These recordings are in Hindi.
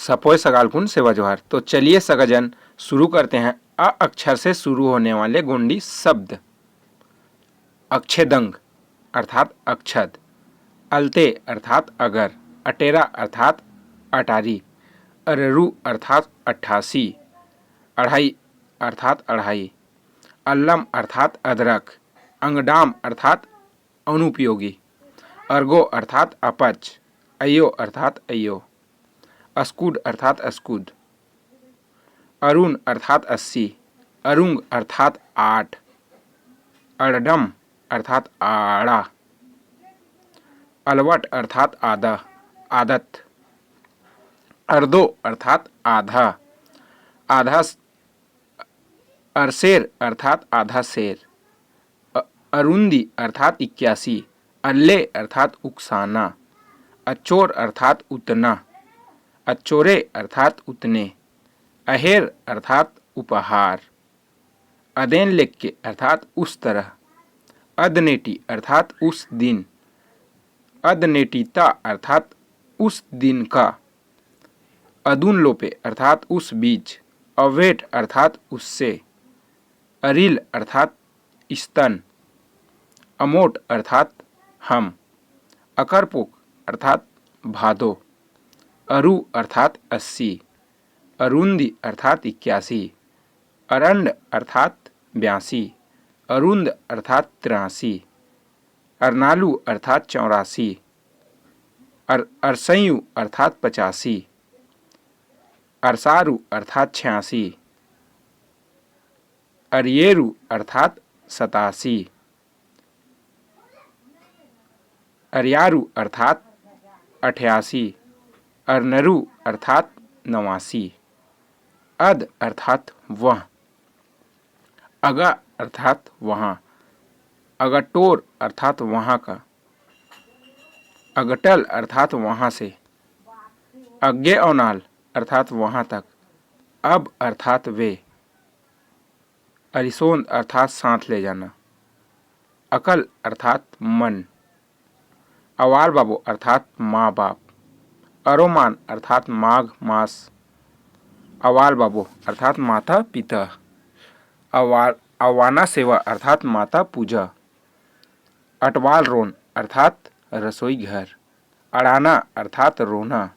सपोय सगालकुन सेवा जोहार। तो चलिए सगाजन शुरू करते हैं अ अक्षर से शुरू होने वाले गोंडी शब्द। अक्षेदंग अर्थात अक्षत, अलते अर्थात अगर, अटेरा अर्थात अटारी, अररु अर्थात 88, अढ़ाई अर्थात अढ़ाई, अल्लम अर्थात अदरक, अंगडाम अर्थात अनुपयोगी, अर्गो अर्थात अपच, अयो अर्थात अयो, अस्कुड अर्थात अस्कुद, अरुण अर्थात 80, अरुंग अर्थात 8, अड़डम अर्थात आड़ा, अलवट अर्थात आधा आदत, अर्दो अर्थात आधा आधा, अरसेर अर्थात आधा शेर, अरुंदी अर्थात 81, अल्ले अर्थात उकसाना, अचोर अर्थात उतना, अचोरे अर्थात उतने, अहेर अर्थात उपहार, अदेन लेक्के अर्थात उस तरह, अदनेटी अर्थात उस दिन, अदनेटीता अर्थात उस दिन का, अदुन लोपे अर्थात उस बीच, अवेट अर्थात उससे, अरिल अर्थात स्तन, अमोट अर्थात हम, अकरपोक अर्थात भादो, अरु अर्थात 80, अरुंदी अर्थात 81, अरंड अर्थात 82, अरुंद अर्थात 83, अरनालू अर्थात 84, अरसयु अर्थात 85, अरसारू अर्थात 86, अरियेरु अर्थात 87, अरियारू अर्थात 88, अरनरु अर्थात 89, अद अर्थात वह, अगा अर्थात वहाँ, अगटोर अर्थात वहाँ का, अगटल अर्थात वहाँ से, अज्ञे औनाल अर्थात वहाँ तक, अब अर्थात वे, अरिसोंद अर्थात साथ ले जाना, अकल अर्थात मन, अवाल बाबू अर्थात माँ बाप, अरोमान अर्थात माघ मास, अवाल बाबू अर्थात माता पिता, अवाना सेवा अर्थात माता पूजा, अटवाल रोन अर्थात रसोई घर, अड़ाना अर्थात रोना,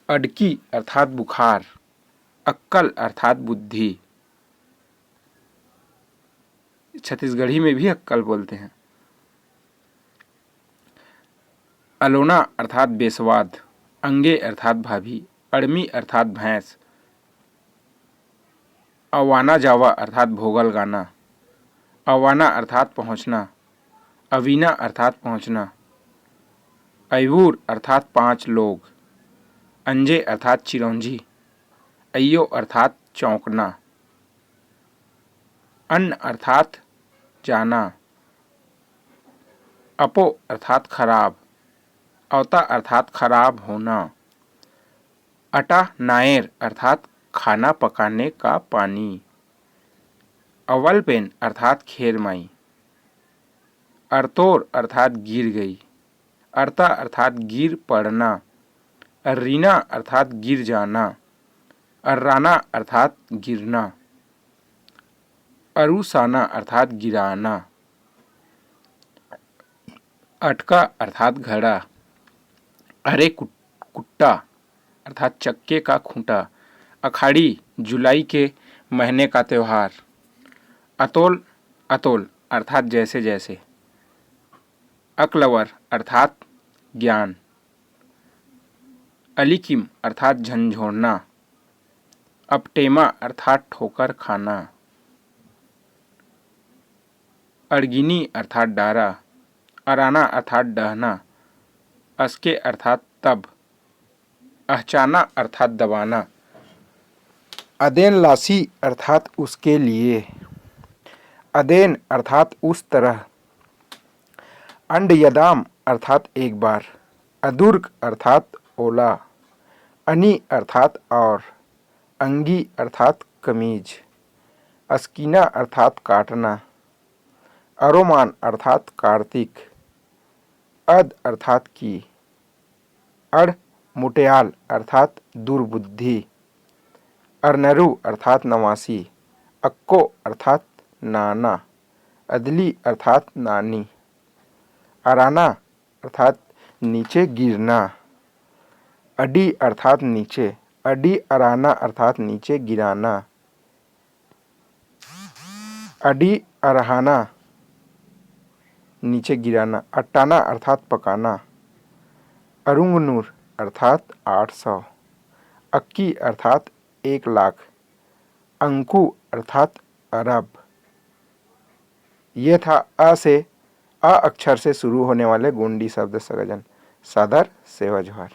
अडकी अर्थात बुखार, अक्कल अर्थात बुद्धि, छत्तीसगढ़ी में भी अक्कल बोलते हैं, अलोना अर्थात बेस्वाद, अंगे अर्थात भाभी, अड़मी अर्थात भैंस, अवाना जावा अर्थात भोगल गाना, अवाना अर्थात पहुँचना, अवीना अर्थात पहुँचना, अयबूर अर्थात 5 लोग, अंजे अर्थात चिरौंजी, अयो अर्थात चौंकना, अन्न अर्थात जाना, अपो अर्थात खराब, अवता अर्थात खराब होना, अटा नायर अर्थात खाना पकाने का पानी, अवल पेन अर्थात खेरमाई, अरतोर अर्थात गिर गई, अर्ता अर्थात गिर पड़ना, अर्रीना अर्थात गिर जाना, अर्राना अर्थात गिरना, अरुसाना अर्थात गिराना, अटका अर्थात घड़ा, अरे कुट्टा अर्थात चक्के का खूंटा, अखाड़ी जुलाई के महीने का त्यौहार, अतोल अतोल अर्थात जैसे जैसे, अकलवर अर्थात ज्ञान, अलिकिम अर्थात झंझोड़ना, अपटेमा अर्थात ठोकर खाना, अड़गिनी अर्थात डारा, अराना अर्थात डहना, अस्के अर्थात तब, अहचाना अर्थात दबाना, अदेन लासी अर्थात उसके लिए, अदेन अर्थात उस तरह, अंड यदाम अर्थात एक बार, अदुर्ग अर्थात ओला, अनी अर्थात और, अंगी अर्थात कमीज, अस्कीना अर्थात काटना, अरोमान अर्थात कार्तिक, अद अर्थात की, अड़ मुटियाल अर्थात दुर्बुद्धि। अरनरु अर्थात नवासी। अक्को अर्थात नाना। अदली अर्थात नानी। अराना अर्थात नीचे गिरना। अडी अर्थात नीचे। अडी अराना अर्थात नीचे गिराना। अडी अरहाना नीचे गिराना। अट्टाना अर्थात पकाना। अरुंगनूर अर्थात 800। अक्की अर्थात 1,00,000। अंकु अर्थात अरब। ये था अ अक्षर से शुरू होने वाले गोंडी शब्द सगजन। सादर सेवा जोहार।